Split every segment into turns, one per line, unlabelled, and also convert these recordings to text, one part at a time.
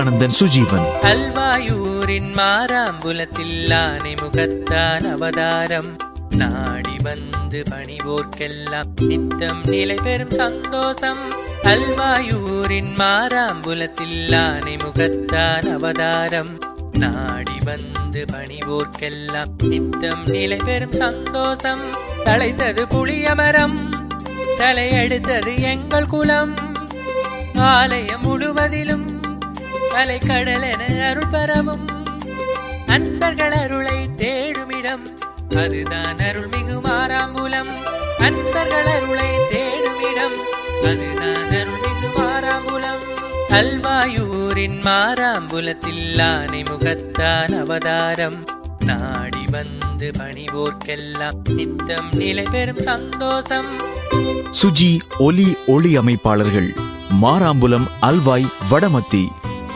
ஆனந்தன் சுஜீவன்.
அல்வாயூரின் மாறாம்புலத்தில் ஆனை முகத்தான் அவதாரம் நாடி வந்து பணிவோர்க்கெல்லாம் நித்தம் நிலை பெறும் சந்தோஷம். அல்வாயூரின் மாறாம்புலத்தில் ஆனை முகத்தான் அவதாரம் நாடி வந்து பணிவோர்க்கெல்லாம் நித்தம் நிலை பெறும் சந்தோஷம். தலைத்தது புளியமரம், தலையெடுத்தது எங்கள் குலம். ஆலயம் முழுவதிலும் அலை கடலென அருள் பெறவும் அன்பர்கள் அருளை தேடுமிடம் அதுதான் அருள்மிகு மாறாம்புலம். அன்பர்கள் அருளை தேடுமிடம் அதுதான் அருள்மிகு மாறாம்புலம். அல்வாயூரின் மாறாம்புலத்தில் ஆனை முகத்தான் அவதாரம் நாடி வந்து பணிவோர்க்கெல்லாம் நித்தம் நிலை பெறும் சந்தோஷம்.
சுஜி ஒலி ஒளி அமைப்பாளர்கள், மாறாம்புலம், அல்வாய், வடமத்தி.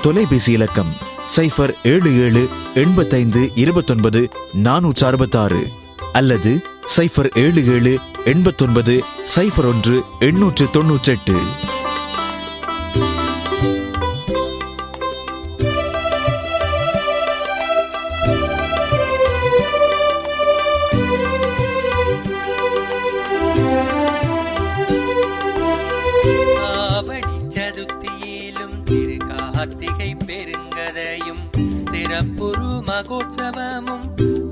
தொலைபேசி இலக்கம் 077-85-29-466 அல்லது 077-89-01-898.
கார்த்திகை பெருங்கதையும் சிறப்புரு மகோற்சவமும்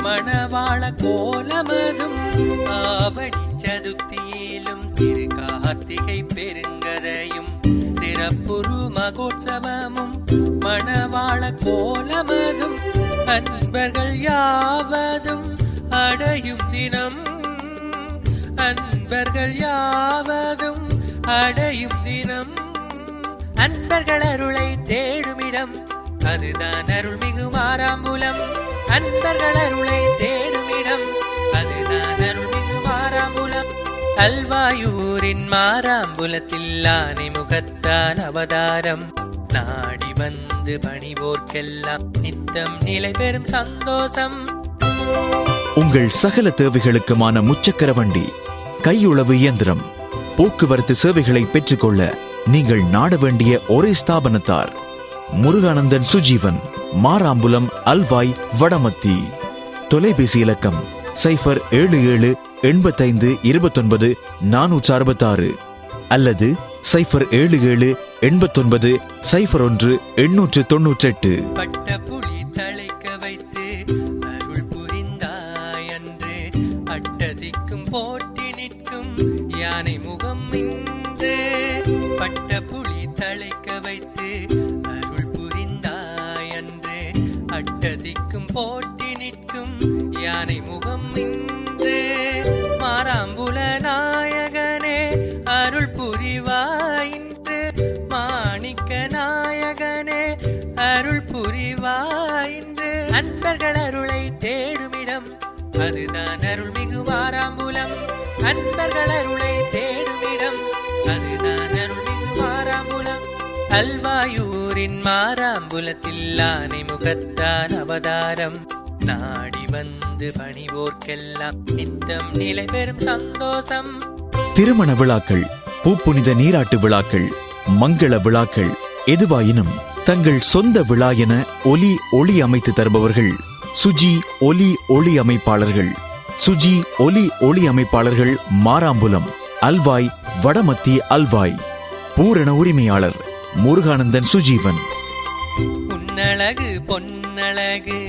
மணவாள கோலமதும். ஆவணி சதுர்த்தியிலும் திரு கார்த்திகை பெருங்கதையும் சிறப்புரு மகோற்சவமும் மணவாள கோலமதும். அன்பர்கள் யாவதும் அடையும் தினம், அன்பர்கள் யாவதும் அடையும் தினம். அன்பர்கள் அருளை தேடுமிடம் அதுதான் அருள்மிகு மாறாம்புலம். அன்பர்கள் அருளை தேடுமிடம் அதுதான் அருள்மிகு மாறாம்புலம். அல்வாயூரின் மாறாம்புலத்தில் ஆனை முகத்தான் அவதாரம் நாடி வந்து பணிவோர்க்கெல்லாம் நித்தம் நிலை பெறும் சந்தோஷம்.
உங்கள் சகல தேவைகளுக்குமான முச்சக்கர வண்டி, கையுளவு இயந்திரம், போக்குவரத்து சேவைகளை பெற்றுக்கொள்ள நீங்கள் நாட வேண்டிய ஒரே ஸ்தாபனத்தார் முருகானந்தன் சுஜீவன், மாறாம்புலம், அல்வாய், வடமத்தி. தொலைபேசி இலக்கம் 077-85-29-466 அல்லது 077-89-01-898.
பட்டப்புலி தலைக்க வைத்து அருள் புரிந்தாய் அன்று அட்டதிக்கும் போற்றி நிற்கும் யானை முகம் இன்று. பட்டப்புலி தலைக்க வைத்து அருள் புரிந்தாய் அன்று அட்டதிக்கும் போற்றி நிற்கும் யானை முகம் இன்று. மாறாம்புல நாயகனே அருள் புரிவாயின்று, மாணிக்க நாயகனே அருள் புரிவாயின்று. அன்பர்கள் அருளை தேடுமிடம் அதுதான் அருள்மிகு மாறாம்புலம். அன்பர்கள் அருளை தேடுமிடம் அதுதான் அருள்மிகு மாறாம்புலம். அல்வாயூரின் மாறாம்புலத்தில் ஆனை முகத்தான் அவதாரம் நாடி வந்து பணிவோர்க்கெல்லாம் நித்தம் நிலை பெறும் சந்தோஷம்.
திருமண விழாக்கள், பூப்புனித நீராட்டு விழாக்கள், மங்கள விழாக்கள் எதுவாயினும் தங்கள் சொந்த விழா என ஒலி ஒளி அமைத்து தருபவர்கள் சுஜி ஒலி ஒளி அமைப்பாளர்கள். சுஜி ஒலி ஒளி அமைப்பாளர்கள், மாறாம்புலம், அல்வாய், வடமத்தி. அல்வாய் பூரண உரிமையாளர் முருகானந்தன் சுஜீவன்.
உன்னழகு பொன்னழகு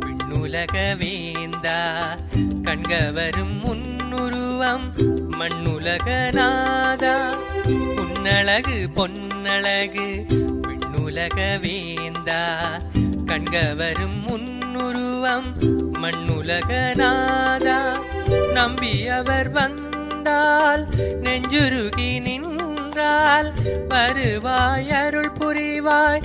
விண்ணுலக வேந்தா, கண்கவரும் முன்னுருவம் மண்ணுலக நாதா. உன்னழகு பொன்னழகு விண்ணுலக வேந்தா, கண்கவரும் முன்னுருவம் மண்ணுலக நாதா. நம்பியவர் வந்தால் நெஞ்சுருகி நின்றால் வருவாய் அருள் புரிவாய்.